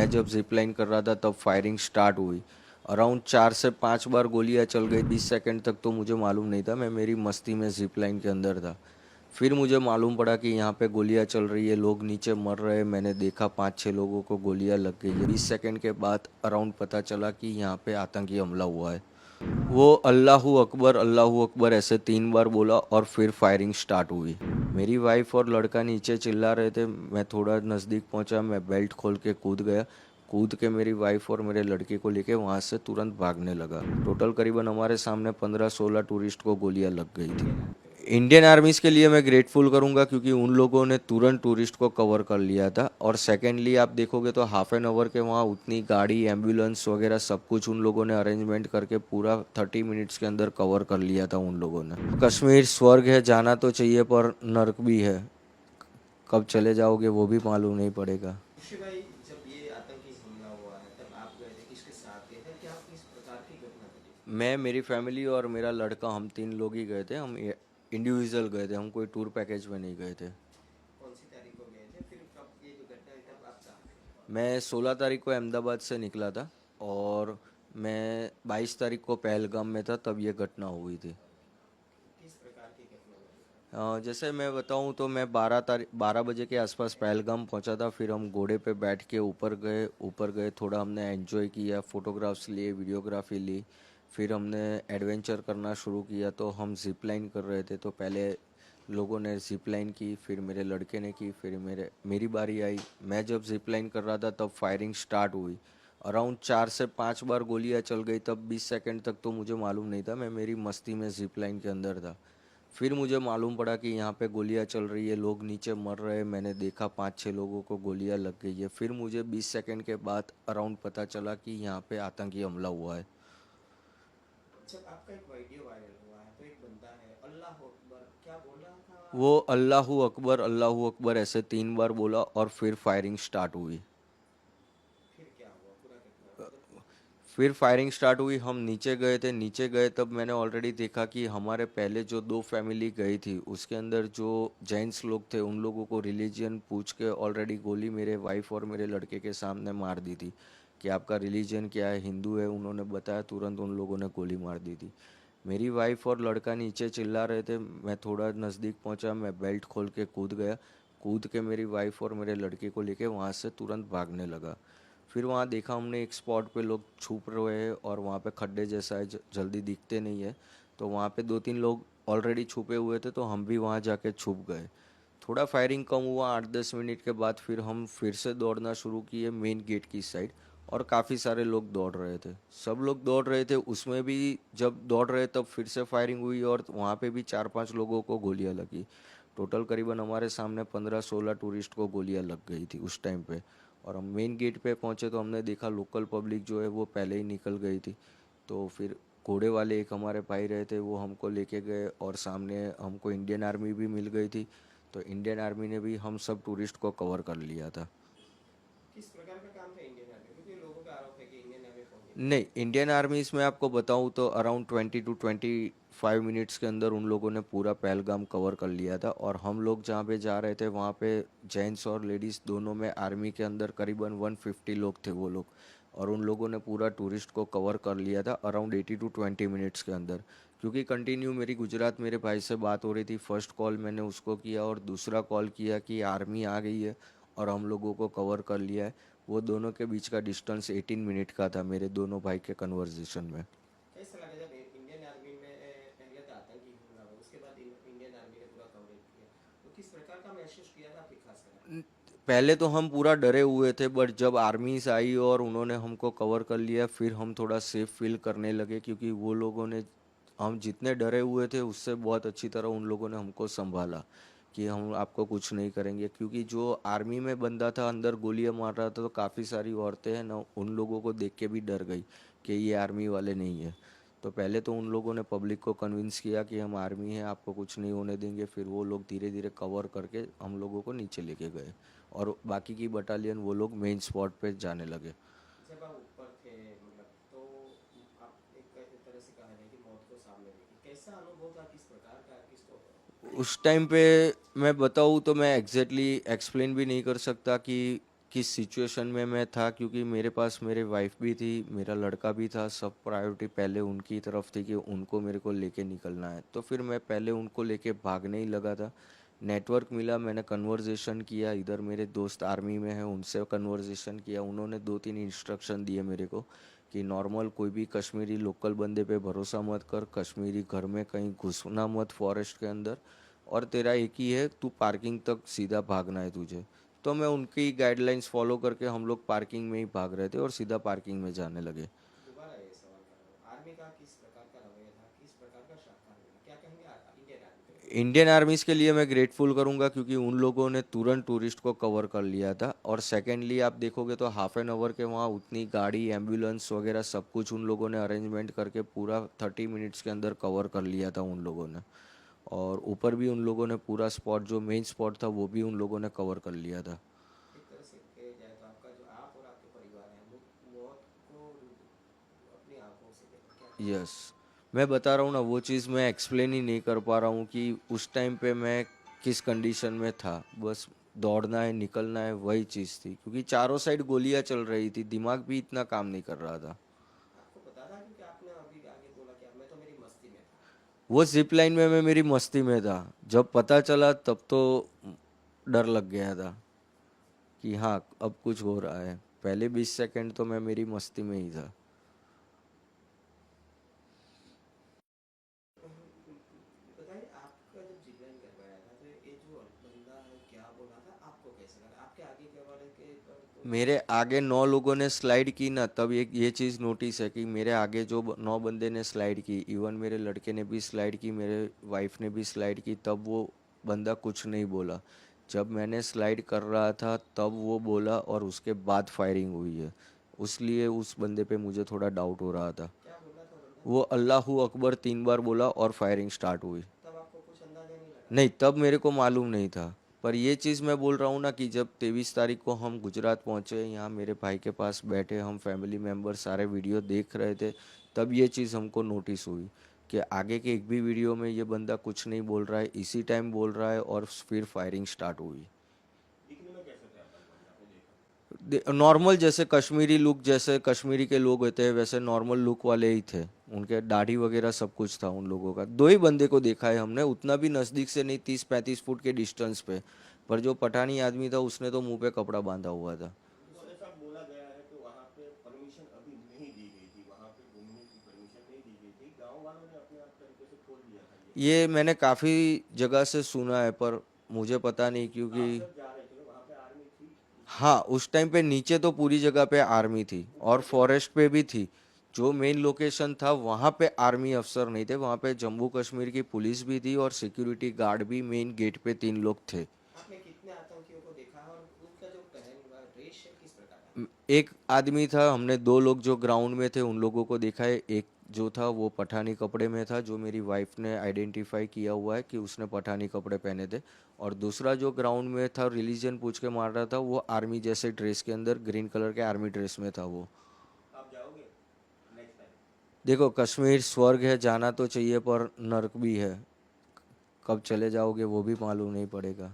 मैं जब zip line कर रहा था तब फायरिंग स्टार्ट हुई। अराउंड 4 से 5 बार गोलियां चल गई। 20 सेकंड तक तो मुझे मालूम नहीं था, मैं मेरी मस्ती में जिप लाइन के अंदर था। फिर मुझे मालूम पड़ा कि यहाँ पे गोलियां चल रही है, लोग नीचे मर रहे हैं। मैंने देखा 5-6 लोगों को गोलियां लग गई है। 20 सेकंड के बाद अराउंड पता चला कि यहाँ पे आतंकी हमला हुआ है। वो अल्लाहू अकबर ऐसे 3 बार बोला और फिर फायरिंग स्टार्ट हुई। मेरी वाइफ और लड़का नीचे चिल्ला रहे थे। मैं थोड़ा नज़दीक पहुंचा, मैं बेल्ट खोल के कूद गया। कूद के मेरी वाइफ और मेरे लड़के को लेके वहां से तुरंत भागने लगा। टोटल करीबन हमारे सामने 15-16 टूरिस्ट को गोलियां लग गई थी। इंडियन आर्मीज़ के लिए मैं ग्रेटफुल करूंगा क्योंकि उन लोगों ने तुरंत टूरिस्ट को कवर कर लिया था। और सेकेंडली आप देखोगे तो हाफ एन आवर के वहाँ उतनी गाड़ी, एम्बुलेंस वगैरह सब कुछ उन लोगों ने अरेंजमेंट करके पूरा 30 मिनट्स के अंदर कवर कर लिया था उन लोगों ने। कश्मीर स्वर्ग है, जाना तो चाहिए पर नर्क भी है। कब चले जाओगे वो भी मालूम नहीं पड़ेगा। ऋषि भाई, जब ये आतंकी हमला हुआ है तब आप गए थे, किसके साथ गए थे, क्या किस प्रकार की घटना घटी? मैं, मेरी फैमिली और मेरा लड़का, हम 3 लोग ही गए थे। हम इंडिविजुअल गए थे, हम कोई टूर पैकेज में नहीं गए थे। कौन सी तारीख को गए थे, फिर कब ये जो घटना हुई तब आप कहाँ थे? मैं 16 तारीख को अहमदाबाद से निकला था और मैं 22 तारीख को पहलगाम में था, तब ये घटना हुई थी। किस प्रकार की घटना हुई? जैसे मैं बताऊं तो मैं 12 बजे के आसपास पहलगाम पहुंचा था। फिर हम घोड़े पे बैठ के ऊपर गए, थोड़ा हमने एंजॉय किया, फोटोग्राफ्स लिए, वीडियोग्राफी ली। फिर हमने एडवेंचर करना शुरू किया। तो हम जिप लाइन कर रहे थे, तो पहले लोगों ने जिप लाइन की, फिर मेरे लड़के ने की, फिर मेरी बारी आई। मैं जब जिप लाइन कर रहा था तब फायरिंग स्टार्ट हुई। अराउंड 4 से 5 बार गोलियां चल गई। तब 20 सेकंड तक तो मुझे मालूम नहीं था, मैं मेरी मस्ती में जिप लाइन के अंदर था। फिर मुझे मालूम पड़ा कि यहाँ पे गोलियां चल रही है, लोग नीचे मर रहे हैं। मैंने देखा 5-6 लोगों को गोलियां लग गई है। फिर मुझे 20 सेकंड के बाद अराउंड पता चला कि यहाँ पे आतंकी हमला हुआ है। जब आपका एक वीडियो वायरल हुआ है तो एक बंदा है अल्लाह अकबर क्या बोल रहा था? वो अल्लाहू अकबर ऐसे 3 बार बोला और फिर फायरिंग स्टार्ट हुई। फिर क्या हुआ, पूरा घटना मतलब? फिर फायरिंग स्टार्ट हुई, हम नीचे गए थे। नीचे गए तब मैंने ऑलरेडी देखा कि हमारे पहले जो 2 फैमिली गई थी उसके अंदर जो जेंट्स लोग थे उन लोगों को रिलीजन पूछ के ऑलरेडी गोली मेरे वाइफ और मेरे लड़के के सामने मार दी थी कि आपका रिलीजन क्या है, हिंदू है। उन्होंने बताया, तुरंत उन लोगों ने गोली मार दी थी। मेरी वाइफ और लड़का नीचे चिल्ला रहे थे। मैं थोड़ा नज़दीक पहुंचा, मैं बेल्ट खोल के कूद गया। कूद के मेरी वाइफ और मेरे लड़के को लेके वहाँ से तुरंत भागने लगा। फिर वहाँ देखा हमने एक स्पॉट पे लोग छुप रहे हैं और वहाँ पे खड्डे जैसा है, जल्दी दिखते नहीं है। तो वहाँ पे 2-3 लोग ऑलरेडी छुपे हुए थे, तो हम भी वहाँ जाके छुप गए। थोड़ा फायरिंग कम हुआ। 8-10 मिनट के बाद फिर हम फिर से दौड़ना शुरू किए मेन गेट की साइड। और काफ़ी सारे लोग दौड़ रहे थे, सब लोग दौड़ रहे थे। उसमें भी जब दौड़ रहे तब फिर से फायरिंग हुई और वहाँ पे भी 4-5 लोगों को गोलियां लगी। टोटल करीबन हमारे सामने 15-16 टूरिस्ट को गोलियां लग गई थी उस टाइम पे। और हम मेन गेट पे पहुंचे तो हमने देखा लोकल पब्लिक जो है वो पहले ही निकल गई थी। तो फिर घोड़े वाले एक हमारे भाई रहे थे, वो हमको लेके गए और सामने हमको इंडियन आर्मी भी मिल गई थी। तो इंडियन आर्मी ने भी हम सब टूरिस्ट को कवर कर लिया था। किस प्रकार का काम था इंडियन आर्मी, क्योंकि लोगों का आरोप है कि इंडियन आर्मी फौजी नहीं नहीं, इंडियन आर्मी इसमें आपको बताऊं तो अराउंड 20 to 25 मिनट्स के अंदर उन लोगों ने पूरा पहलगाम कवर कर लिया था। और हम लोग जहाँ पे जा रहे थे वहाँ पे जेंट्स और लेडीज़ दोनों में आर्मी के अंदर करीबन 150 लोग थे वो लोग। और उन लोगों ने पूरा टूरिस्ट को कवर कर लिया था अराउंड 80 to 20 मिनट्स के अंदर। क्योंकि कंटिन्यू मेरी गुजरात मेरे भाई से बात हो रही थी। फर्स्ट कॉल मैंने उसको किया और दूसरा कॉल किया कि आर्मी आ गई है और हम लोगों को कवर कर लिया है। वो दोनों के बीच का डिस्टेंस 18 मिनट का था मेरे दोनों भाई के कन्वर्जेशन में। है? कैसा लगा जब इंडियन आर्मी में पहले तो आतंकी हमला हुआ, उसके बाद इंडियन आर्मी ने पूरा कवरेज किया, तो किस प्रकार का महसूस किया था आपकी खास कर आपने? पहले तो हम पूरा डरे हुए थे, बट जब आर्मीज आई और उन्होंने हमको कवर कर लिया फिर हम थोड़ा सेफ फील करने लगे। क्योंकि वो लोगों ने, हम जितने डरे हुए थे उससे बहुत अच्छी तरह उन लोगों ने हमको संभाला कि हम आपको कुछ नहीं करेंगे। क्योंकि जो आर्मी में बंदा था अंदर गोलियां मार रहा था, तो काफ़ी सारी औरतें हैं ना, उन लोगों को देख के भी डर गई कि ये आर्मी वाले नहीं है। तो पहले तो उन लोगों ने पब्लिक को कन्विंस किया कि हम आर्मी हैं, आपको कुछ नहीं होने देंगे। फिर वो लोग धीरे धीरे कवर करके हम लोगों को नीचे लेके गए और बाकी की बटालियन वो लोग मेन स्पॉट पे जाने लगे। जब आप ऊपर थे, मतलब तो आप एक तरह से कहा जाए कि मौत को सामने देखी, कैसा अनुभव था, किस प्रकार का, किसको उस टाइम पे मैं बताऊँ तो मैं एग्जैक्टली एक्सप्लेन भी नहीं कर सकता कि किस सिचुएशन में मैं था, क्योंकि मेरे पास मेरे वाइफ भी थी, मेरा लड़का भी था, सब प्रायोरिटी पहले उनकी तरफ थी कि उनको मेरे को लेके निकलना है। तो फिर मैं पहले उनको लेके भागने ही लगा था। नेटवर्क मिला, मैंने कन्वर्जेशन किया, इधर मेरे दोस्त आर्मी में हैं उनसे कन्वर्जेशन किया, उन्होंने 2-3 इंस्ट्रक्शन दिए मेरे को कि नॉर्मल कोई भी कश्मीरी लोकल बंदे पे भरोसा मत कर, कश्मीरी घर में कहीं घुसना मत फॉरेस्ट के अंदर, और तेरा एक ही है, तू पार्किंग तक सीधा भागना है तुझे। तो मैं उनकी गाइडलाइंस फॉलो करके हम लोग पार्किंग में ही भाग रहे थे और सीधा पार्किंग में जाने लगे। दोबारा ये सवाल कर रहा हूँ, आर्मी का किस प्रकार का रवैया था, किस प्रकार का सहकार मिला, क्या कहेंगे इंडियन आर्मी के बारे इंडियन आर्मीज के लिए मैं ग्रेटफुल करूंगा, क्योंकि उन लोगों ने तुरंत टूरिस्ट को कवर कर लिया था। और सेकेंडली आप देखोगे तो हाफ एन आवर के वहाँ उतनी गाड़ी एम्बुलेंस वगैरह सब कुछ उन लोगों ने अरेंजमेंट करके पूरा 30 मिनट्स के अंदर कवर कर लिया था उन लोगों ने। और ऊपर भी उन लोगों ने पूरा स्पॉट, जो मेन स्पॉट था, वो भी उन लोगों ने कवर कर लिया था। में? एक तरह से कहा जाए तो आपका जो आप और आपके परिवार है मौत को अपनी आंखों से देखा, क्या कहेंगे? यस, मैं बता रहा हूँ ना, वो चीज़ मैं एक्सप्लेन ही नहीं कर पा रहा हूँ कि उस टाइम पे मैं किस कंडीशन में था। बस दौड़ना है, निकलना है, वही चीज़ थी, क्योंकि चारों साइड गोलियां चल रही थी, दिमाग भी इतना काम नहीं कर रहा था। आपको पता था, क्योंकि आपने अभी आगे बोला कि मैं तो मेरी मस्ती में था। वो जिप लाइन में मैं मेरी मस्ती में था, जब पता चला तब तो डर लग गया था कि हाँ अब कुछ हो रहा है। पहले 20 सेकंड तो मैं मेरी मस्ती में ही था। बताइए, आपका जब जिपलाइन करवाया था तो ये जो बंदा है क्या बोला था, आपको कैसे लगा? आपके आगे के वाले के पर तो मेरे आगे 9 लोगों ने स्लाइड की ना, तब एक ये चीज़ नोटिस है कि मेरे आगे जो 9 बंदे ने स्लाइड की, इवन मेरे लड़के ने भी स्लाइड की, मेरे वाइफ ने भी स्लाइड की, तब वो बंदा कुछ नहीं बोला। जब मैंने स्लाइड कर रहा था तब वो बोला, और उसके बाद फायरिंग हुई है। उसलिए उस बंदे पे मुझे थोड़ा डाउट हो रहा था। क्या बोला था बंदा? वो अल्लाहू अकबर 3 बार बोला और फायरिंग स्टार्ट हुई। तब आपको कुछ अंदाजा नहीं लगा? नहीं, तब मेरे को मालूम नहीं था। पर ये चीज़ मैं बोल रहा हूँ ना कि जब 23 तारीख को हम गुजरात पहुँचे, यहाँ मेरे भाई के पास बैठे हम फैमिली मेम्बर सारे वीडियो देख रहे थे, तब ये चीज़ हमको नोटिस हुई कि आगे के एक भी वीडियो में ये बंदा कुछ नहीं बोल रहा है, इसी टाइम बोल रहा है, और फिर फायरिंग स्टार्ट हुई। दिखने में कैसे थे अपन बंदा, आपने देखा? नॉर्मल जैसे कश्मीरी लुक, जैसे कश्मीरी के लोग होते हैं वैसे नॉर्मल लुक वाले ही थे। उनके दाढ़ी वगैरह सब कुछ था उन लोगों का। 2 ही बंदे को देखा है हमने, उतना भी नज़दीक से नहीं, 30-35 फुट के डिस्टेंस पे। पर जो पठानी आदमी था उसने तो मुंह पे कपड़ा बांधा हुआ था। तो ऐसा बोला गया है कि वहाँ पे परमिशन अभी नहीं दी गई थी, वहाँ पे घूमने की परमिशन नहीं दी गई थी, गांव वालों ने अपने आप तरीके से खोल दिया था ये। ये मैंने काफ़ी जगह से सुना है, पर मुझे पता नहीं, आप क्योंकि जब जा रहे थे वहाँ पे आर्मी थी उस हाँ, टाइम? उस टाइम पे नीचे तो पूरी जगह पे आर्मी थी और ऊपर क्या? फॉरेस्ट पे भी थी। जो मेन लोकेशन था वहाँ पे आर्मी अफसर नहीं थे, वहाँ पे जम्मू कश्मीर की पुलिस भी थी और सिक्योरिटी गार्ड भी, मेन गेट पे 3 लोग थे। आपने कितने आतंकियों को देखा और उनका जो पहन हुआ ड्रेस है किस प्रकार का एक आदमी था, हमने 2 लोग जो ग्राउंड में थे उन लोगों को देखा है। एक जो था वो पठानी कपड़े में था, जो मेरी वाइफ ने आइडेंटिफाई किया हुआ है कि उसने पठानी कपड़े पहने थे। और दूसरा जो ग्राउंड में था, रिलीजन पूछ के मार रहा था, वो आर्मी जैसे ड्रेस के अंदर, ग्रीन कलर के आर्मी ड्रेस में था वो। था? आप जाओगे नेक्स्ट टाइम? देखो, कश्मीर स्वर्ग है, जाना तो चाहिए, पर नर्क भी है। कब चले जाओगे वो भी मालूम नहीं पड़ेगा।